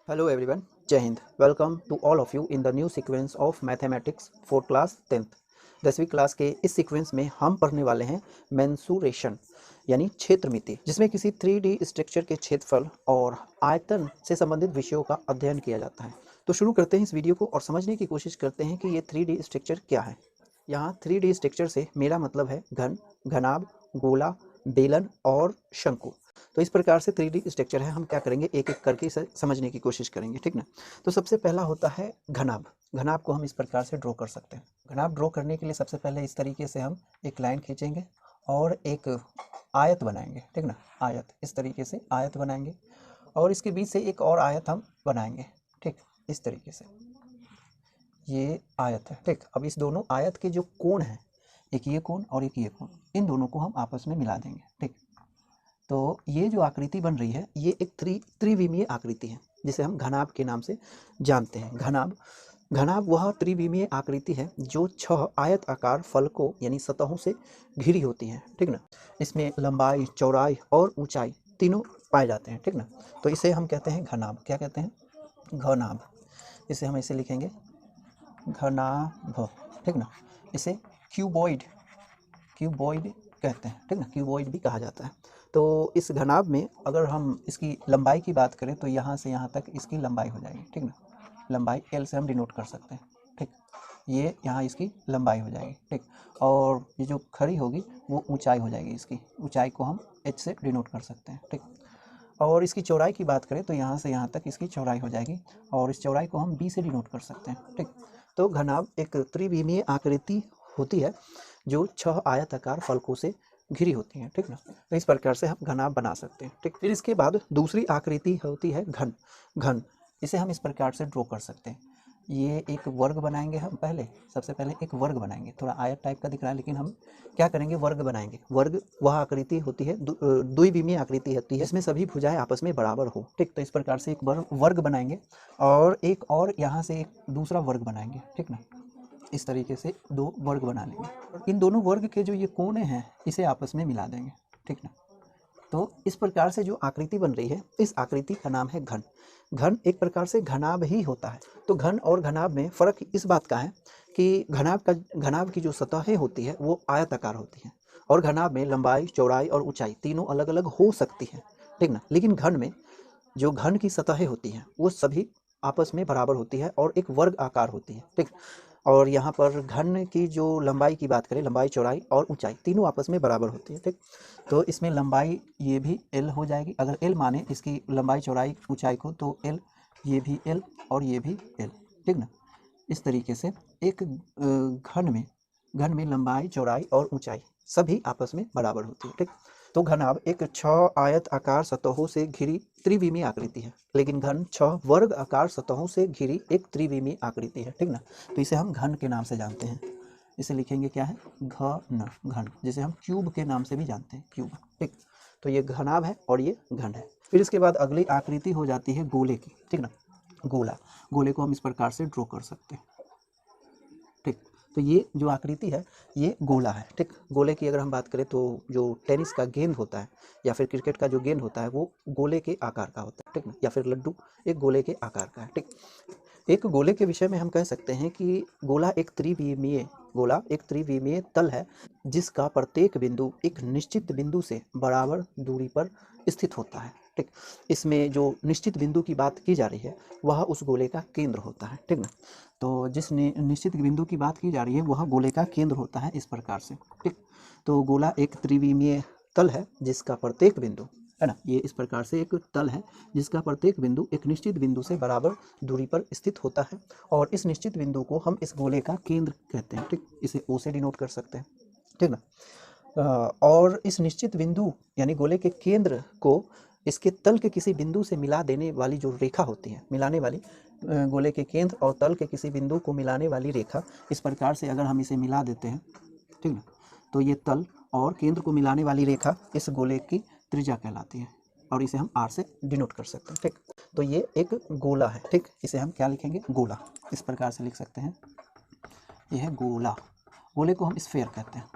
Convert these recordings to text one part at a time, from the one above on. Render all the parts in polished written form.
Hello everyone, Jai Hind. Welcome to all of you in the new sequence of Mathematics for class 10th. 10वीं class के इस sequence में हम पढ़ने वाले हैं मेंसुरेशन यानी क्षेत्रमिति, जिसमें किसी 3D स्ट्रक्चर के क्षेत्रफल और आयतन से संबंधित विषयों का अध्ययन किया जाता है। तो शुरू करते हैं इस वीडियो को और समझने की कोशिश करते हैं कि ये 3D स्ट्रक्चर क्या है। यहाँ 3D स्ट्रक्चर से मेरा मतलब है घन, घनाभ, गोला, बेलन और शंकु। तो इस प्रकार से 3D स्ट्रक्चर है। हम क्या करेंगे, एक एक करके इसे समझने की कोशिश करेंगे, ठीक ना। तो सबसे पहला होता है घनाभ। घनाभ को हम इस प्रकार से ड्रॉ कर सकते हैं। घनाभ ड्रॉ करने के लिए सबसे पहले इस तरीके से हम एक लाइन खींचेंगे और एक आयत बनाएंगे, ठीक ना। आयत इस तरीके से आयत बनाएंगे और इसके बीच से एक और आयत हम बनाएंगे, ठीक, इस तरीके से। ये आयत है, ठीक। अब इस दोनों आयत के जो कोण हैं, एक ये कोण और एक ये कोण, इन दोनों को हम आपस में मिला देंगे, ठीक। तो ये जो आकृति बन रही है ये एक त्रिविमीय आकृति है, जिसे हम घनाभ के नाम से जानते हैं। घनाभ घनाभ वह त्रिविमीय आकृति है जो 6 आयत आकार फलकों यानी सतहों से घिरी होती है, ठीक ना। इसमें लंबाई, चौड़ाई और ऊंचाई तीनों पाए जाते हैं, ठीक ना। तो इसे हम कहते हैं घनाभ। क्या कहते हैं? घनाभ। इसे हम ऐसे लिखेंगे, घनाभ, ठीक ना। इसे क्यूबॉइड क्यूबॉइड कहते हैं, ठीक ना। क्यूबॉइड भी कहा जाता है। तो इस घनाभ में अगर हम इसकी लंबाई की बात करें तो यहाँ से यहाँ तक इसकी लंबाई हो जाएगी, ठीक ना। लंबाई L से हम डिनोट कर सकते हैं, ठीक। ये यहाँ इसकी लंबाई हो जाएगी, ठीक। और ये जो खड़ी होगी वो ऊंचाई हो जाएगी। इसकी ऊंचाई को हम H से डिनोट कर सकते हैं, ठीक। और इसकी चौड़ाई की बात करें तो यहाँ से यहाँ तक इसकी चौड़ाई हो जाएगी और इस चौड़ाई को हम B से डिनोट कर सकते हैं, ठीक। तो घनाभ एक त्रिविमीय आकृति होती है जो 6 आयताकार फलकों से घिरी होती हैं, ठीक ना। तो इस प्रकार से हम घनाभ बना सकते हैं, ठीक। फिर इसके बाद दूसरी आकृति होती है घन। घन इसे हम इस प्रकार से ड्रॉ कर सकते हैं। ये एक वर्ग बनाएंगे। हम सबसे पहले एक वर्ग बनाएंगे। थोड़ा आयत टाइप का दिख रहा है लेकिन हम क्या करेंगे, वर्ग बनाएंगे। वर्ग वह आकृति होती है, द्विविमीय आकृति होती है, इसमें सभी भुजाएं आपस में बराबर हो, ठीक। तो इस प्रकार से एक वर्ग बनाएंगे और एक और यहाँ से एक दूसरा वर्ग बनाएंगे, ठीक ना। इस तरीके से 2 वर्ग बना लेंगे। इन दोनों वर्ग के जो ये कोने हैं इसे आपस में मिला देंगे, ठीक ना। तो इस प्रकार से जो आकृति बन रही है, इस आकृति का नाम है घन। घन एक प्रकार से घनाभ ही होता है। तो घन और घनाभ में फ़र्क इस बात का है कि घनाभ की जो सतहें होती है वो आयताकार होती हैं और घनाभ में लंबाई, चौड़ाई और ऊंचाई तीनों अलग अलग हो सकती हैं, ठीक ना। लेकिन घन में जो घन की सतहें होती हैं वो सभी आपस में बराबर होती है और एक वर्ग आकार होती है, ठीक। और यहाँ पर घन की जो लंबाई की बात करें, लंबाई, चौड़ाई और ऊंचाई तीनों आपस में बराबर होती है, ठीक। तो इसमें लंबाई ये भी L हो जाएगी। अगर L माने इसकी लंबाई, चौड़ाई, ऊंचाई को, तो L, ये भी L और ये भी L, ठीक ना। इस तरीके से एक घन में लंबाई, चौड़ाई और ऊंचाई सभी आपस में बराबर होती है, ठीक। तो घनाभ एक 6 आयत आकार सतहों से घिरी त्रिविमीय आकृति है, लेकिन घन 6 वर्ग आकार सतहों से घिरी एक त्रिविमीय आकृति है, ठीक ना। तो इसे हम घन के नाम से जानते हैं। इसे लिखेंगे क्या है, घन, जिसे हम क्यूब के नाम से भी जानते हैं, क्यूब, ठीक। तो ये घनाभ है और ये घन है। फिर इसके बाद अगली आकृति हो जाती है गोले की, ठीक ना। गोला, गोले को हम इस प्रकार से ड्रॉ कर सकते हैं, ठीक। तो ये जो आकृति है ये गोला है, ठीक। गोले की अगर हम बात करें तो जो टेनिस का गेंद होता है या फिर क्रिकेट का जो गेंद होता है वो गोले के आकार का होता है, ठीक ना। या फिर लड्डू एक गोले के आकार का है, ठीक। एक गोले के विषय में हम कह सकते हैं कि गोला एक त्रिविमीय तल है जिसका प्रत्येक बिंदु एक निश्चित बिंदु से बराबर दूरी पर स्थित होता है, ठीक। इसमें जो निश्चित बिंदु की बात की जा रही है वह उस गोले का केंद्र होता है, ठीक ना। तो जिस निश्चित बिंदु की बात की जा रही है वह गोले का केंद्र होता है, इस प्रकार से, ठीक। तो गोला एक त्रिविमीय तल है जिसका प्रत्येक बिंदु, है ना, ये इस प्रकार से एक तल है जिसका प्रत्येक बिंदु एक निश्चित बिंदु से बराबर दूरी पर स्थित होता है और इस निश्चित बिंदु को हम इस गोले का केंद्र कहते हैं, ठीक। इसे O से डिनोट कर सकते हैं, ठीक ना। और इस निश्चित बिंदु यानी गोले के केंद्र को इसके तल के किसी बिंदु से मिला देने वाली जो रेखा होती है, मिलाने वाली, गोले के केंद्र और तल के किसी बिंदु को मिलाने वाली रेखा, इस प्रकार से अगर हम इसे मिला देते हैं, ठीक ना, तो ये तल और केंद्र को मिलाने वाली रेखा इस गोले की त्रिज्या कहलाती है और इसे हम R से डिनोट कर सकते हैं, ठीक। तो ये एक गोला है, ठीक। इसे हम क्या लिखेंगे, गोला, इस प्रकार से लिख सकते हैं। यह है गोला। गोले को हम स्फेयर कहते हैं,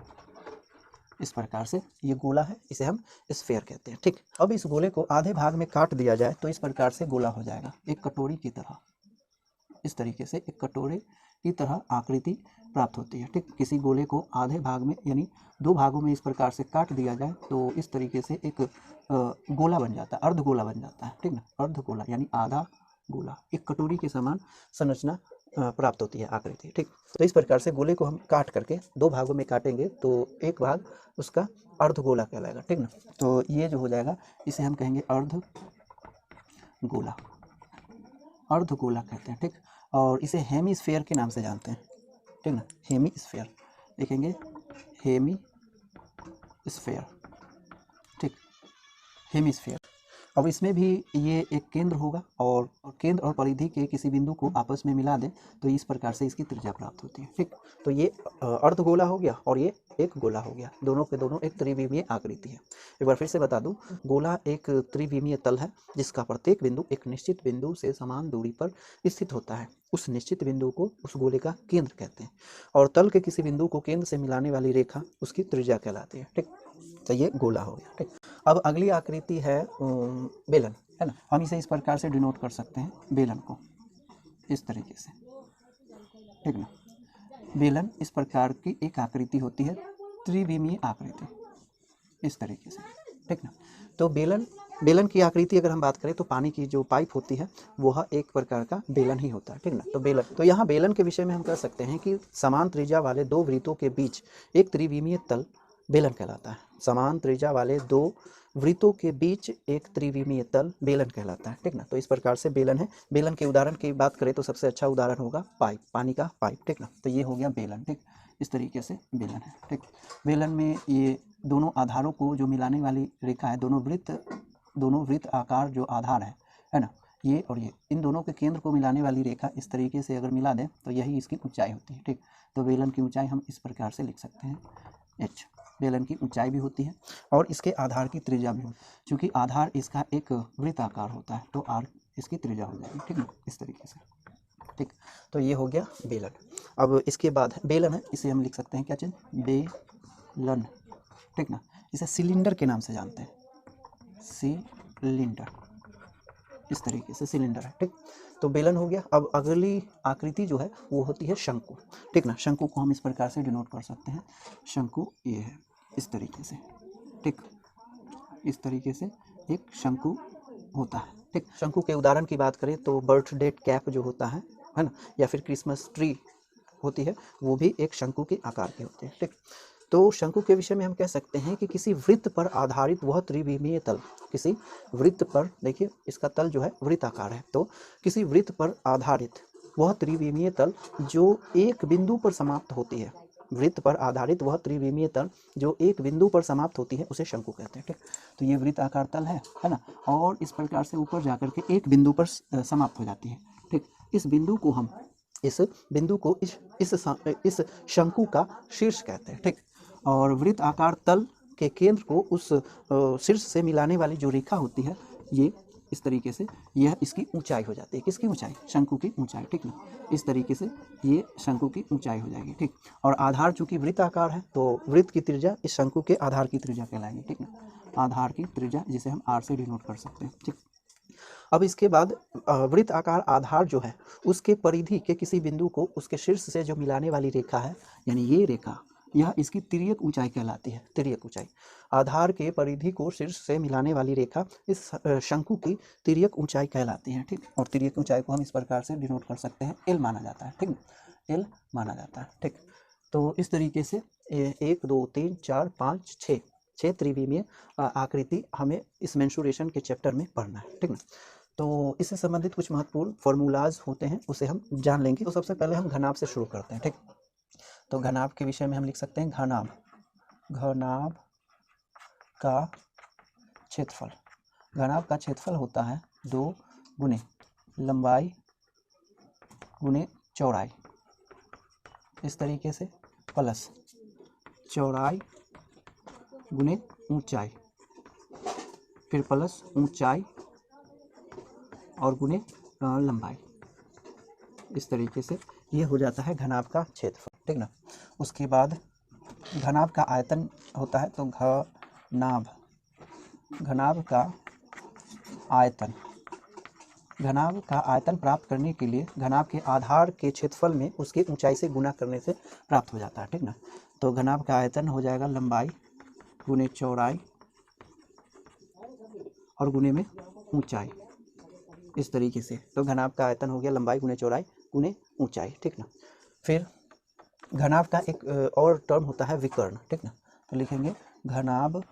इस प्रकार से ये गोला है, इसे हम स्फेयर कहते हैं। ठीक, अब इस गोले को आधे भाग में काट दिया जाए तो इस प्रकार से गोला हो जाएगा, एक कटोरी की तरह। इस तरीके से एक कटोरे की तरह आकृति प्राप्त होती है। ठीक, किसी गोले को आधे भाग में यानी 2 भागों में इस प्रकार से काट दिया जाए तो इस तरीके से एक गोला बन जाता है, अर्ध गोला बन जाता है। ठीक ना, अर्ध गोला यानी आधा गोला, एक कटोरी के समान संरचना प्राप्त होती है आकृति। ठीक, तो इस प्रकार से गोले को हम काट करके 2 भागों में काटेंगे तो एक भाग उसका अर्ध गोला कहलाएगा। ठीक ना, तो ये जो हो जाएगा इसे हम कहेंगे अर्ध गोला, अर्ध गोला कहते हैं। ठीक, और इसे हेमीस्फेयर के नाम से जानते हैं। ठीक ना, हेमीस्फेयर लिखेंगे, हेमीस्फेयर। ठीक, हेमीस्फेयर। अब इसमें भी ये एक केंद्र होगा और केंद्र और परिधि के किसी बिंदु को आपस में मिला दें तो इस प्रकार से इसकी त्रिज्या प्राप्त होती है। ठीक, तो ये अर्ध गोला हो गया और ये एक गोला हो गया, दोनों के दोनों एक त्रिविमीय आकृति है। एक बार फिर से बता दूं, गोला एक त्रिविमीय तल है जिसका प्रत्येक बिंदु एक निश्चित बिंदु से समान दूरी पर स्थित होता है। उस निश्चित बिंदु को उस गोले का केंद्र कहते हैं और तल के किसी बिंदु को केंद्र से मिलाने वाली रेखा उसकी त्रिज्या कहलाती है। ठीक, तो ये गोला हो गया। ठीक, अब अगली आकृति है बेलन, है ना। हम इसे इस प्रकार से डिनोट कर सकते हैं, बेलन को इस तरीके से। ठीक ना, बेलन इस प्रकार की एक आकृति होती है, त्रिविमीय आकृति, इस तरीके से। ठीक ना, तो बेलन की आकृति अगर हम बात करें तो पानी की जो पाइप होती है वह एक प्रकार का बेलन ही होता है। ठीक ना, तो बेलन, तो यहाँ बेलन के विषय में हम कह सकते हैं कि समान त्रिज्या वाले 2 वृत्तों के बीच एक त्रिविमीय तल बेलन कहलाता है। समान त्रिज्या वाले 2 वृत्तों के बीच एक त्रिविमीय तल बेलन कहलाता है। ठीक ना, तो इस प्रकार से बेलन है। बेलन के उदाहरण की बात करें तो सबसे अच्छा उदाहरण होगा पाइप, पानी का पाइप। ठीक ना, तो ये हो गया बेलन। ठीक, इस तरीके से बेलन है। ठीक, बेलन में ये दोनों आधारों को जो मिलाने वाली रेखा है, दोनों वृत्त आकार जो आधार है ना, ये और ये, इन दोनों के केंद्र को मिलाने वाली रेखा इस तरीके से अगर मिला दें तो यही इसकी ऊंचाई होती है। ठीक, तो बेलन की ऊंचाई हम इस प्रकार से लिख सकते हैं, h। बेलन की ऊंचाई भी होती है और इसके आधार की त्रिज्या भी होती है। चूँकि आधार इसका एक वृत्ताकार होता है तो r इसकी त्रिज्या हो जाएगी। ठीक ना, इस तरीके से। ठीक, तो ये हो गया बेलन। अब इसके बाद बेलन है, इसे हम लिख सकते हैं क्या चीज़, बेलन। ठीक ना, इसे सिलेंडर के नाम से जानते हैं, सिलेंडर, इस तरीके से सिलेंडर है। ठीक, तो बेलन हो गया। अब अगली आकृति जो है वो होती है शंकु। ठीक ना, शंकु को हम इस प्रकार से डिनोट कर सकते हैं, शंकु ये है इस तरीके से। ठीक, इस तरीके से एक शंकु होता है। ठीक, शंकु के उदाहरण की बात करें तो बर्थडे कैप जो होता है ना, या फिर क्रिसमस ट्री होती है, वो भी एक शंकु के आकार की होती है। ठीक, तो शंकु के विषय में हम कह सकते हैं कि किसी वृत्त पर आधारित वह त्रिविमीय तल, किसी वृत्त पर, देखिए इसका तल जो है वृत्ताकार है, तो किसी वृत्त पर आधारित वह त्रिविमीय तल जो एक बिंदु पर समाप्त होती है, वृत्त पर आधारित वह त्रिविमीय तल जो एक बिंदु पर समाप्त होती है उसे शंकु कहते हैं। ठीक, तो ये वृत्ताकार तल है ना, और इस प्रकार से ऊपर जाकर के एक बिंदु पर समाप्त हो जाती है। ठीक, इस बिंदु को इस शंकु का शीर्ष कहते हैं। ठीक, और वृत्त आकार तल के केंद्र को उस शीर्ष से मिलाने वाली जो रेखा होती है, ये इस तरीके से, यह इसकी ऊंचाई हो जाती है। किसकी ऊंचाई, शंकु की ऊंचाई। ठीक ना, इस तरीके से ये शंकु की ऊंचाई हो जाएगी। ठीक, और आधार चूंकि वृत्त आकार है तो वृत्त की त्रिज्या इस शंकु के आधार की त्रिज्या कहलाएगी। ठीक ना, आधार की त्रिज्या जिसे हम r से डिनोट कर सकते हैं। ठीक, अब इसके बाद वृत्त आकार आधार जो है उसके परिधि के किसी बिंदु को उसके शीर्ष से जो मिलाने वाली रेखा है, यानी ये रेखा, यह इसकी तिर्यक ऊंचाई कहलाती है। तिर्यक ऊंचाई, आधार के परिधि को शीर्ष से मिलाने वाली रेखा इस शंकु की तिर्यक ऊंचाई कहलाती है। ठीक, और तिर्यक ऊंचाई को हम इस प्रकार से डिनोट कर सकते हैं, एल माना जाता है। ठीक, एल माना जाता है। ठीक, तो इस तरीके से 1 2 3 4 5 6 त्रिविमीय आकृति हमें इस मेंसुरेशन के चैप्टर में पढ़ना है। ठीक ना, तो इससे संबंधित कुछ महत्वपूर्ण फॉर्मूलाज होते हैं, उसे हम जान लेंगे। तो सबसे पहले हम घनाभ से शुरू करते हैं। ठीक, तो घनाभ के विषय में हम लिख सकते हैं, घनाभ का क्षेत्रफल। घनाभ का क्षेत्रफल होता है 2 गुने लंबाई गुने चौड़ाई, इस तरीके से, प्लस चौड़ाई गुने ऊंचाई, फिर प्लस ऊंचाई और गुने लंबाई, इस तरीके से ये हो जाता है घनाभ का क्षेत्रफल। ठीक ना, उसके बाद घनाभ का आयतन होता है तो घनाभ का आयतन प्राप्त करने के लिए घनाभ के आधार के क्षेत्रफल में उसकी ऊंचाई से गुना करने से प्राप्त हो जाता है, ठीक ना। तो घनाभ का आयतन हो जाएगा लंबाई गुने चौड़ाई और गुने में ऊंचाई, इस तरीके से। तो घनाभ का आयतन हो गया लंबाई गुने चौड़ाई गुने ऊंचाई, ठीक ना। फिर घनाभ का एक और टर्म होता है विकर्ण, ठीक ना। तो लिखेंगे घनाभ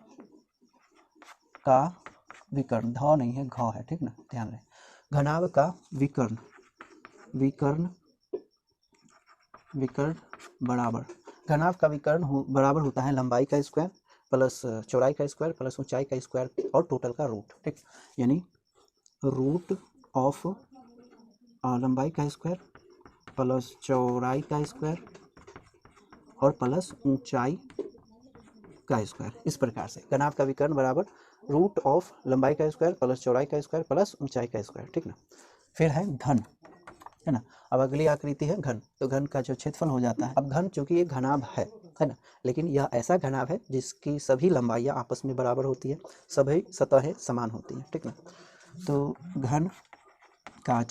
का विकर्ण, ध नहीं है घ है, ठीक ना, ध्यान रहे। घनाभ का विकर्ण बराबर, घनाभ का विकर्ण बराबर होता है लंबाई का स्क्वायर प्लस चौड़ाई का स्क्वायर प्लस ऊंचाई का स्क्वायर और टोटल का रूट, ठीक। यानी रूट ऑफ लंबाई का स्क्वायर प्लस चौड़ाई का स्क्वायर और प्लस ऊंचाई का स्क्वायर, इस प्रकार से घनाभ का विकर्ण बराबर रूट ऑफ लंबाई का स्क्वायर प्लस चौड़ाई का स्क्वायर प्लस ऊंचाई का स्क्वायर, ठीक ना। फिर है घन, है ना। अब अगली आकृति है घन। तो घन का जो क्षेत्रफल हो जाता है, अब घन चूंकि एक घनाभ है ना, लेकिन यह ऐसा घनाभ है जिसकी सभी लंबाइयाँ आपस में बराबर होती है, सभी सतहें समान होती हैं, ठीक ना। तो घन का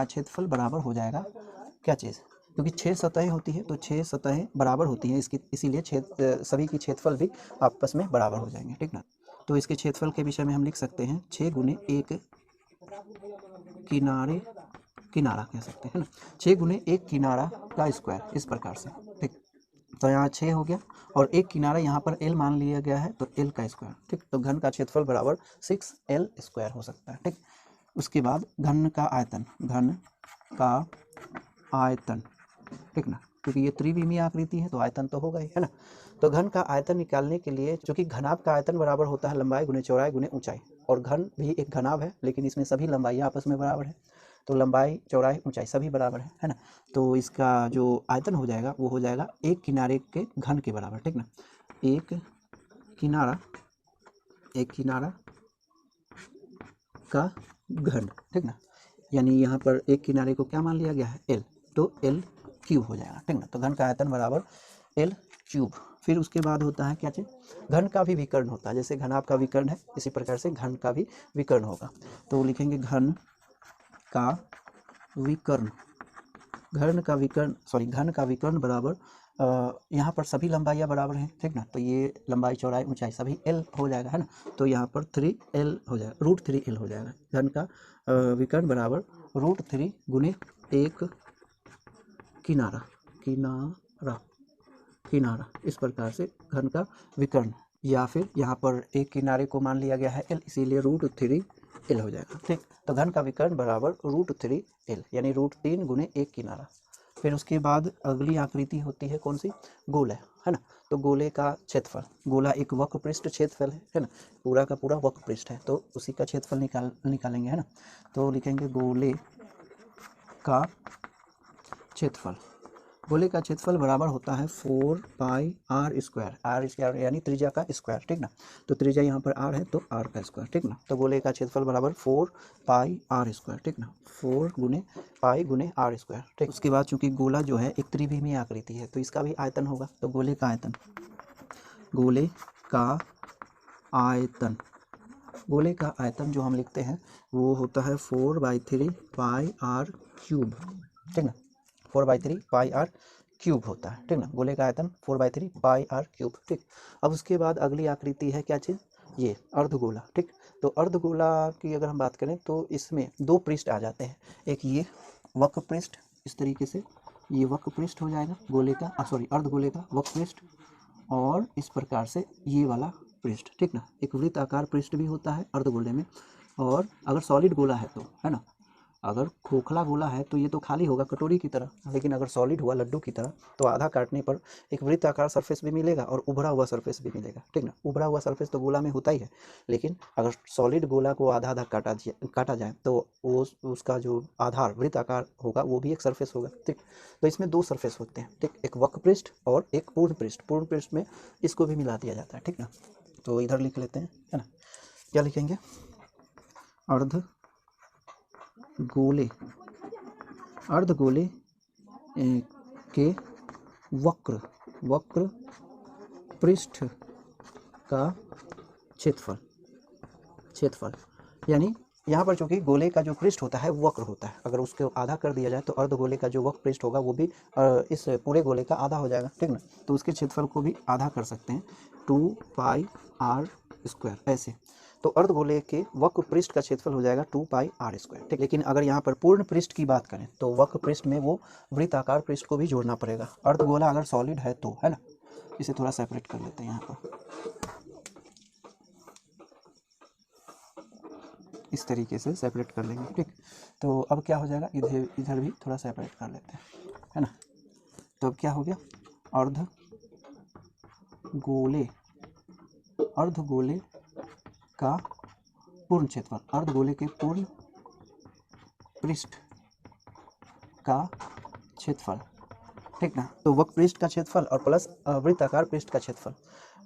क्षेत्रफल बराबर हो जाएगा क्या चीज़, क्योंकि 6 सतहें होती है तो 6 सतहें बराबर होती हैं, इसीलिए सभी की क्षेत्रफल भी आपस में बराबर हो जाएंगे, ठीक ना। तो इसके क्षेत्रफल के विषय में हम लिख सकते हैं 6 गुने 1 किनारा कह सकते हैं ना, 6 गुने 1 किनारा का स्क्वायर, इस प्रकार से, ठीक। तो यहाँ 6 हो गया और एक किनारा यहाँ पर L मान लिया गया है तो L का स्क्वायर, ठीक। तो घन का क्षेत्रफल बराबर 6L स्क्वायर हो सकता है, ठीक। उसके बाद घन का आयतन, ठीक ना, क्योंकि ये त्रिविमीय आकृति है तो आयतन तो होगा ही, है ना। तो घन का आयतन निकालने के लिए, क्योंकि घनाभ का आयतन बराबर होता है लंबाई गुने चौड़ाई गुने ऊंचाई, और घन भी एक घनाभ है लेकिन इसमें सभी लंबाइयाँ आपस में बराबर है, तो लंबाई चौड़ाई ऊंचाई सभी बराबर है ना। तो इसका जो आयतन हो जाएगा वो हो जाएगा एक किनारे के घन के बराबर, ठीक ना। एक किनारा का घन, ठीक ना। यानी यहाँ पर एक किनारे को क्या मान लिया गया है L, तो L क्यूब हो जाएगा, ठीक ना। तो घन का आयतन बराबर L क्यूब। फिर उसके बाद होता है क्या चीज़, घन का भी विकर्ण होता है, जैसे घनाभ का विकर्ण है इसी प्रकार से घन का भी विकर्ण होगा। तो लिखेंगे घन का विकर्ण बराबर, यहाँ पर सभी लंबाइयाँ बराबर हैं, ठीक ना। तो ये लंबाई चौड़ाई ऊंचाई सभी L हो जाएगा, है ना। तो यहाँ पर 3L हो जाएगा, √3L हो जाएगा। घन का विकर्ण बराबर √3 गुने 1 किनारा, इस प्रकार से घन का विकर्ण, या फिर यहाँ पर एक किनारे को मान लिया गया है L, इसीलिए √3L हो जाएगा, ठीक। तो घन का विकर्ण बराबर √3L, यानी √3 गुने 1 किनारा। फिर उसके बाद अगली आकृति होती है कौन सी, गोला, है ना। तो गोले का क्षेत्रफल, गोला एक वक्र पृष्ठ क्षेत्रफल है ना, पूरा का पूरा वक्र पृष्ठ है, तो उसी का क्षेत्रफल निकालेंगे, है ना। तो लिखेंगे गोले का क्षेत्रफल बराबर होता है 4πr² यानी त्रिज्या का स्क्वायर, ठीक ना। तो त्रिज्या यहाँ पर r है तो r का स्क्वायर, ठीक ना। तो गोले का क्षेत्रफल बराबर 4πr², ठीक ना, 4 गुने पाई गुने r², ठीक। उसके बाद चूंकि गोला जो है एक त्रिविमीय आकृति है तो इसका भी आयतन होगा, तो गोले का आयतन जो हम लिखते हैं वो होता है 4/3πr³, ठीक ना, 4/3πr³ होता है, ठीक ना। गोले का आयतन 4/3πr³, ठीक। अब उसके बाद अगली आकृति है क्या चीज़, ये अर्धगोला, ठीक। तो अर्धगोला की अगर हम बात करें तो इसमें 2 पृष्ठ आ जाते हैं, एक ये वक्र पृष्ठ, इस तरीके से ये वक्र पृष्ठ हो जाएगा गोले का, अर्धगोले का वक्र पृष्ठ, और इस प्रकार से ये वाला पृष्ठ, ठीक ना। एक वृत्ताकार पृष्ठ भी होता है अर्धगोले में, और अगर सॉलिड गोला है तो, है ना, अगर खोखला गोला है तो ये तो खाली होगा कटोरी की तरह, लेकिन अगर सॉलिड हुआ लड्डू की तरह तो आधा काटने पर एक वृत्ताकार सरफेस भी मिलेगा और उभरा हुआ सरफेस भी मिलेगा, ठीक ना। उभरा हुआ सरफेस तो गोला में होता ही है, लेकिन अगर सॉलिड गोला को आधा आधा काटा जाए तो वो उसका जो आधार वृत्ताकार होगा वो भी एक सरफेस होगा, ठीक। तो इसमें 2 सरफेस होते हैं, ठीक, एक वक्र पृष्ठ और एक पूर्ण पृष्ठ में इसको भी मिला दिया जाता है, ठीक ना। तो इधर लिख लेते हैं, है ना, क्या लिखेंगे, अर्धगोले के वक्र पृष्ठ का क्षेत्रफल यानी यहाँ पर चूंकि गोले का जो पृष्ठ होता है वक्र होता है, अगर उसको आधा कर दिया जाए तो अर्धगोले का जो वक्र पृष्ठ होगा वो भी इस पूरे गोले का आधा हो जाएगा, ठीक ना। तो उसके क्षेत्रफल को भी आधा कर सकते हैं, 2πr²। ऐसे तो अर्धगोले के वक्र पृष्ठ का क्षेत्रफल हो जाएगा 2πr², ठीक। लेकिन अगर यहाँ पर पूर्ण पृष्ठ की बात करें तो वक्र पृष्ठ में वो वृत्ताकार पृष्ठ को भी जोड़ना पड़ेगा। अर्धगोला अगर सॉलिड है तो, है ना। इसे थोड़ा सेपरेट कर लेते हैं यहाँ पर, इस तरीके से सेपरेट कर लेंगे, ठीक। तो अब क्या हो जाएगा, इधर भी थोड़ा सेपरेट कर लेते हैं, है ना। तो अब क्या हो गया, अर्धगोले का पूर्ण क्षेत्रफल, अर्धगोले के पूर्ण पृष्ठ का क्षेत्रफल, ठीक ना। तो वक्र पृष्ठ का क्षेत्रफल और प्लस वृत्ताकार पृष्ठ का क्षेत्रफल।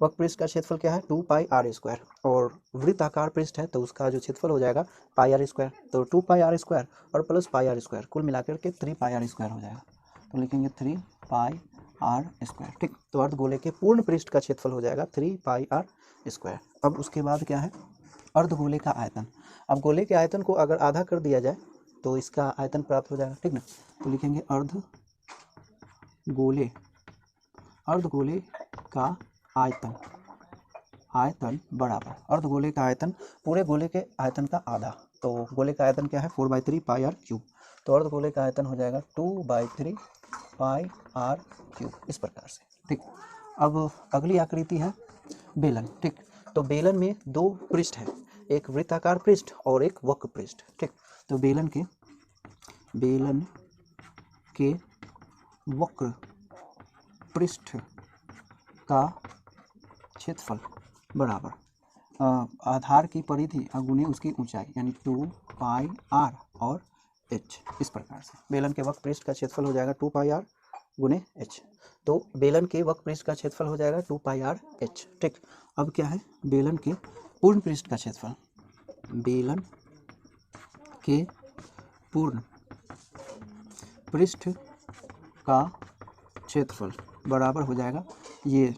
वक्र पृष्ठ का क्षेत्रफल क्या है, 2πr² और वृत्ताकार पृष्ठ है तो उसका जो क्षेत्रफल हो जाएगा πr²। तो 2πr² और प्लस πr², कुल मिलाकर के 3πr² हो जाएगा। तो लिखेंगे 3πr², ठीक। तो अर्धगोले के पूर्ण पृष्ठ का क्षेत्रफल हो जाएगा 3πr²। अब उसके बाद क्या है, अर्धगोले का आयतन। अब गोले के आयतन को अगर आधा कर दिया जाए तो इसका आयतन प्राप्त हो जाएगा, ठीक ना। तो लिखेंगे अर्धगोले का आयतन बराबर, अर्धगोले का आयतन पूरे गोले के आयतन का आधा। तो गोले का आयतन क्या है, 4/3πr³। तो अर्धगोले का आयतन हो जाएगा 2/3πr³, इस प्रकार से, ठीक। अब अगली आकृति है बेलन, ठीक। तो बेलन में दो पृष्ठ है, एक वृत्ताकार पृष्ठ और एक वक्र पृष्ठ, ठीक। तो बेलन के वक्र पृष्ठ का क्षेत्रफल बराबर आधार की परिधि गुने उसकी ऊंचाई यानी 2πr और h, इस प्रकार से बेलन के वक्र पृष्ठ का क्षेत्रफल हो जाएगा 2πr गुने h। तो बेलन के वक्र पृष्ठ का क्षेत्रफल हो जाएगा 2πr/h, ठीक। अब क्या है, बेलन के पूर्ण पृष्ठ का क्षेत्रफल, बेलन के पूर्ण पृष्ठ का क्षेत्रफल बराबर हो जाएगा ये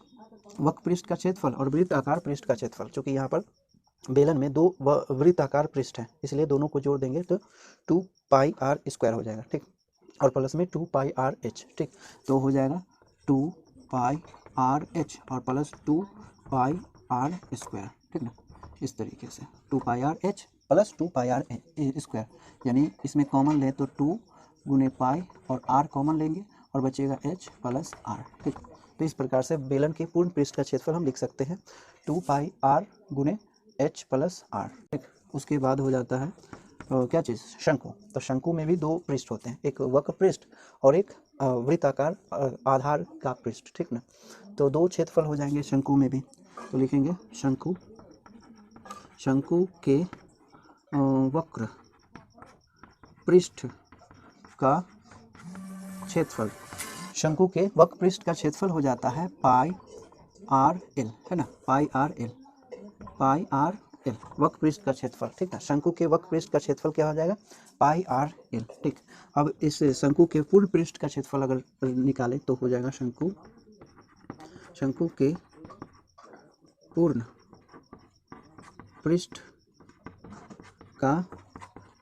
वक्र पृष्ठ का क्षेत्रफल और वृत्ताकार पृष्ठ का क्षेत्रफल। क्योंकि यहाँ पर बेलन में दो वृत्ताकार पृष्ठ है इसलिए दोनों को जोड़ देंगे तो 2πr² हो जाएगा, ठीक। और प्लस में 2πr/h, ठीक। तो हो जाएगा 2πr/h और प्लस 2πr², ठीक ना। इस तरीके से 2πr/h प्लस 2πr² यानी इसमें कॉमन ले तो 2 गुने पाई और r कॉमन लेंगे और बचेगा h प्लस r, ठीक। तो इस प्रकार से बेलन के पूर्ण पृष्ठ का क्षेत्रफल हम लिख सकते हैं 2πr गुने h प्लस r, ठीक। उसके बाद हो जाता है क्या चीज़, शंकु। तो शंकु में भी दो पृष्ठ होते हैं, एक वक्र पृष्ठ और एक वृत्ताकार आधार का पृष्ठ, ठीक ना। तो दो क्षेत्रफल हो जाएंगे शंकु में भी। तो लिखेंगे शंकु के वक्र पृष्ठ का क्षेत्रफल, शंकु के वक्र पृष्ठ का क्षेत्रफल हो जाता है πrl, है ना, πrl वक्र पृष्ठ का क्षेत्रफल, ठीक ना। शंकु के वक्र पृष्ठ का क्षेत्रफल क्या हो जाएगा, πrl, ठीक। अब इस शंकु के पूर्ण पृष्ठ का क्षेत्रफल अगर निकालें तो हो जाएगा शंकु के पूर्ण पृष्ठ का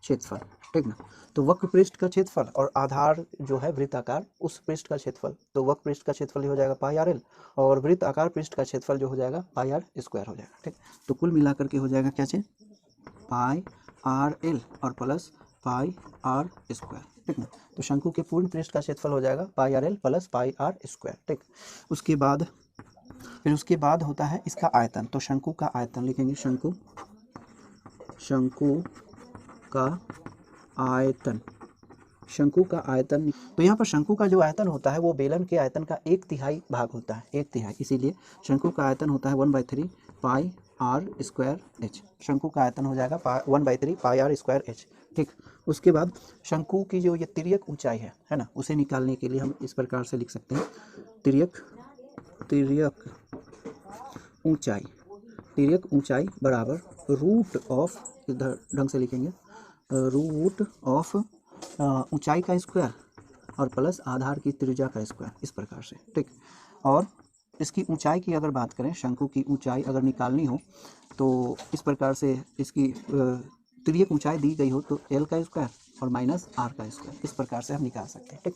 क्षेत्रफल, ठीक ना। तो वक्र पृष्ठ का क्षेत्रफल और आधार जो है वृत्ताकार उस पृष्ठ का क्षेत्रफल, तो वक्र पृष्ठ का क्षेत्रफल हो जाएगा πrl और वृत्ताकार पृष्ठ का क्षेत्रफल जो हो जाएगा πr² हो जाएगा, ठीक। तो कुल मिलाकर के हो जाएगा क्या चीज, πrl और प्लस πr², ठीक ना। तो शंकु के पूर्ण पृष्ठ का क्षेत्रफल हो जाएगा πrl प्लस πr², ठीक। उसके बाद होता है इसका आयतन। तो शंकु का आयतन लिखेंगे, शंकु का आयतन। तो यहाँ पर शंकु का जो आयतन होता है वो बेलन के आयतन का 1/3 भाग होता है, 1/3, इसीलिए शंकु का आयतन होता है 1/3 πr²h। शंकु का आयतन हो जाएगा 1/3 πr²h, ठीक। उसके बाद शंकु की जो ये तिर्यक ऊंचाई है ना, उसे निकालने के लिए हम इस प्रकार से लिख सकते हैं, तिर्यक ऊंचाई बराबर रूट ऑफ, इधर ढंग से लिखेंगे, रूट ऑफ ऊंचाई का स्क्वायर और प्लस आधार की त्रिज्या का स्क्वायर, इस प्रकार से, ठीक। और इसकी ऊंचाई की अगर बात करें, शंकु की ऊंचाई अगर निकालनी हो तो इस प्रकार से इसकी तिर्यक ऊंचाई दी गई हो तो एल का स्क्वायर और माइनस आर का स्क्वायर, इस प्रकार से हम निकाल सकते हैं, ठीक।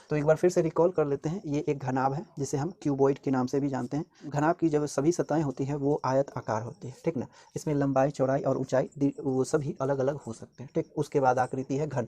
तो एक बार फिर से रिकॉल कर लेते हैं, ये एक घनाभ है जिसे हम क्यूबॉइड के नाम से भी जानते हैं। घनाभ की जब सभी सतहें होती हैं वो आयत आकार होती है, ठीक ना। इसमें लंबाई, चौड़ाई और ऊंचाई वो सभी अलग अलग हो सकते हैं, ठीक। उसके बाद आकृति है घन।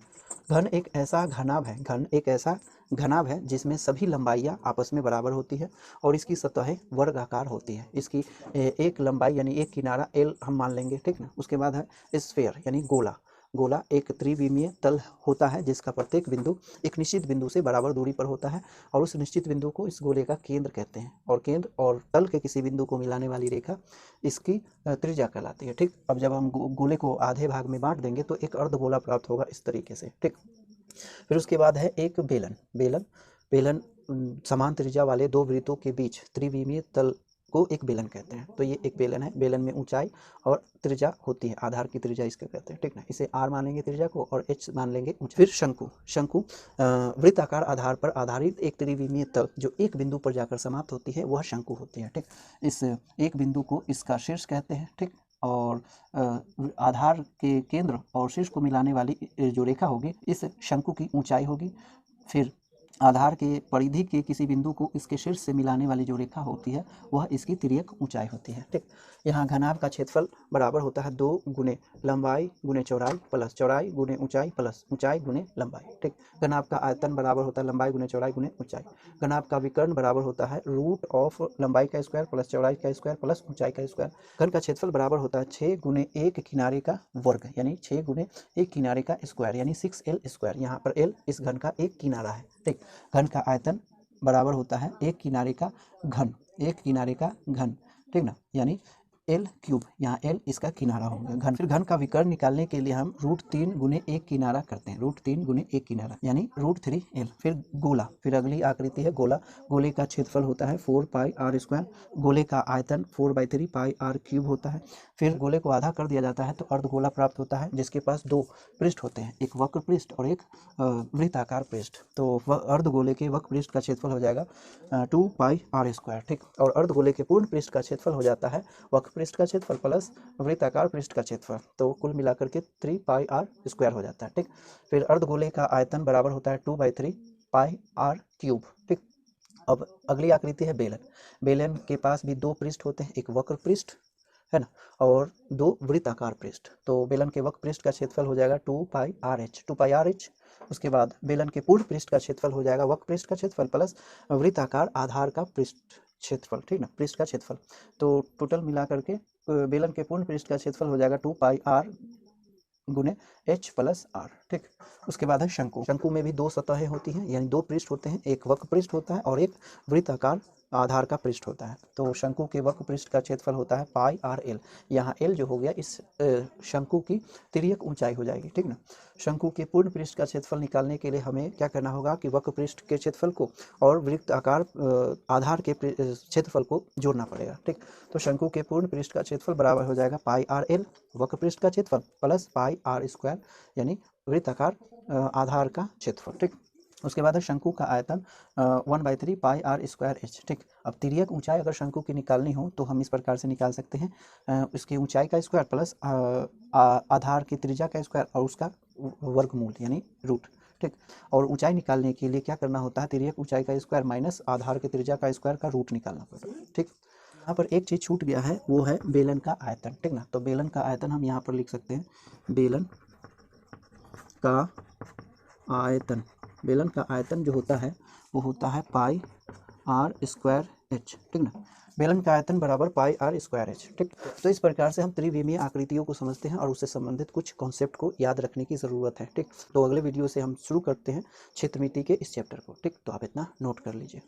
घन एक ऐसा घनाभ है, घन एक ऐसा घनाभ है जिसमें सभी लंबाइयाँ आपस में बराबर होती है और इसकी सतहें वर्गाकार होती है। इसकी एक लंबाई यानी एक किनारा एल हम मान लेंगे, ठीक ना। उसके बाद है स्फेयर यानी गोला। गोला एक त्रिविमीय तल होता है जिसका प्रत्येक बिंदु एक निश्चित बिंदु से बराबर दूरी पर होता है और उस निश्चित बिंदु को इस गोले का केंद्र कहते हैं और केंद्र और तल के किसी बिंदु को मिलाने वाली रेखा इसकी त्रिज्या कहलाती है, ठीक। अब जब हम गोले को आधे भाग में बांट देंगे तो एक अर्धगोला प्राप्त होगा इस तरीके से, ठीक। फिर उसके बाद है एक बेलन। बेलन बेलन समान त्रिज्या वाले दो वृत्तों के बीच त्रिविमीय तल को एक बेलन कहते हैं। तो ये एक बेलन है, बेलन में ऊंचाई और त्रिज्या होती है, आधार की त्रिज्या इसके कहते हैं, ठीक ना। इसे आर मानेंगे त्रिज्या को और एच मान लेंगे ऊंचाई। फिर शंकु। शंकु वृत्ताकार आधार पर आधारित एक त्रिविमीय तल जो एक बिंदु पर जाकर समाप्त होती है वह शंकु होती है, ठीक। इस एक बिंदु को इसका शीर्ष कहते हैं, ठीक। और आधार के केंद्र और शीर्ष को मिलाने वाली जो रेखा होगी इस शंकु की ऊंचाई होगी। फिर आधार के परिधि के किसी बिंदु को इसके शीर्ष से मिलाने वाली जो रेखा होती है वह इसकी तिर्यक ऊंचाई होती है, ठीक। यहाँ घनाभ का क्षेत्रफल बराबर होता है 2 गुने लंबाई गुने चौड़ाई प्लस चौड़ाई गुने ऊंचाई प्लस ऊंचाई गुने लंबाई, ठीक। घनाभ का आयतन बराबर होता है लंबाई गुने चौड़ाई गुने ऊंचाई। घनाभ का विकर्ण बराबर होता है रूट ऑफ लंबाई का स्क्वायर प्लस चौड़ाई का स्क्वायर प्लस ऊंचाई का स्क्वायर। घन का क्षेत्रफल बराबर होता है 6 गुने एक किनारे का वर्ग यानी 6 गुने एक किनारे का स्क्वायर यानी 6L स्क्वायर। यहाँ पर L इस घन का एक किनारा है, ठीक। घन का आयतन बराबर होता है एक किनारे का घन, एक किनारे का घन, ठीक ना, यानी एल क्यूब। यहाँ एल इसका किनारा होगा घन। फिर घन का विकर्ण निकालने के लिए हम √3 गुने एक किनारा करते हैं, √3 गुने एक किनारा यानी √3L। फिर गोला, फिर अगली आकृति है गोला। गोले का क्षेत्रफल होता है 4πr स्क्वायर। गोले का आयतन 4/3 πr क्यूब होता है। फिर गोले को आधा कर दिया जाता है तो अर्धगोला प्राप्त होता है जिसके पास दो पृष्ठ होते हैं, एक वक्र पृष्ठ और एक वृत्ताकार पृष्ठ। तो अर्धगोले के वक्र पृष्ठ का क्षेत्रफल हो जाएगा 2πr स्क्वायर, ठीक। और अर्धगोले के पूर्ण पृष्ठ का क्षेत्रफल हो जाता है वक्र पृष्ठ का क्षेत्रफल प्लस वृत्ताकार पृष्ठ का क्षेत्रफल, तो कुल मिलाकर के 3πr स्क्वायर हो जाता है, ठीक। फिर अर्धगोले का आयतन बराबर होता है 2/3 πr क्यूब, ठीक। अब अगली आकृति है बेलन। बेलन के पास भी दो पृष्ठ होते हैं, एक वक्र पृष्ठ है ना और दो वृत्ताकार पृष्ठ। तो बेलन के वक्र पृष्ठ का क्षेत्रफल हो जाएगा 2πrh। उसके बाद बेलन के पूर्ण पृष्ठ का क्षेत्रफल हो जाएगा वक्र पृष्ठ का क्षेत्रफल प्लस वृत्ताकार आधार का पृष्ठ क्षेत्रफल, ठीक ना, पृष्ठ का क्षेत्रफल। तो टोटल मिला करके बेलन के पूर्ण पृष्ठ का क्षेत्रफल हो जाएगा 2πr गुने h प्लस r, ठीक। उसके बाद है शंकु। शंकु में भी दो सतहें होती हैं यानी दो पृष्ठ होते हैं, एक वक्र पृष्ठ होता है और एक वृत्ताकार आधार का पृष्ठ होता है। तो शंकु के वक्र पृष्ठ का क्षेत्रफल होता है πrl। यहाँ l जो हो गया इस शंकु की तिर्यक ऊंचाई हो जाएगी, ठीक ना। शंकु के पूर्ण पृष्ठ का क्षेत्रफल निकालने के लिए हमें क्या करना होगा कि वक्र पृष्ठ के क्षेत्रफल को और वृत्ताकार आधार के क्षेत्रफल को जोड़ना पड़ेगा, ठीक। तो शंकु के पूर्ण पृष्ठ का क्षेत्रफल बराबर हो जाएगा πrl वक्र पृष्ठ का क्षेत्रफल प्लस πr स्क्वायर यानी वृत्ताकार आधार का क्षेत्रफल, ठीक। उसके बाद है शंकु का आयतन 1/3 πr स्क्वायर h, ठीक। अब तिर्यक ऊंचाई अगर शंकु की निकालनी हो तो हम इस प्रकार से निकाल सकते हैं, उसकी ऊंचाई का स्क्वायर प्लस आधार की त्रिज्या का स्क्वायर और उसका वर्गमूल यानी रूट, ठीक। और ऊंचाई निकालने के लिए क्या करना होता है, तिर्यक ऊंचाई का स्क्वायर माइनस आधार की त्रिज्या का स्क्वायर का रूट निकालना पड़ता है, ठीक। यहाँ पर एक चीज़ छूट गया है वो है बेलन का आयतन, ठीक ना। तो बेलन का आयतन हम यहाँ पर लिख सकते हैं, बेलन का आयतन। बेलन का आयतन जो होता है वो होता है πr स्क्वायर h, ठीक ना। बेलन का आयतन बराबर πr स्क्वायर h, ठीक। तो इस प्रकार से हम त्रिविमीय आकृतियों को समझते हैं और उससे संबंधित कुछ कॉन्सेप्ट को याद रखने की ज़रूरत है, ठीक। तो अगले वीडियो से हम शुरू करते हैं क्षेत्रमिति के इस चैप्टर को, ठीक। तो आप इतना नोट कर लीजिए।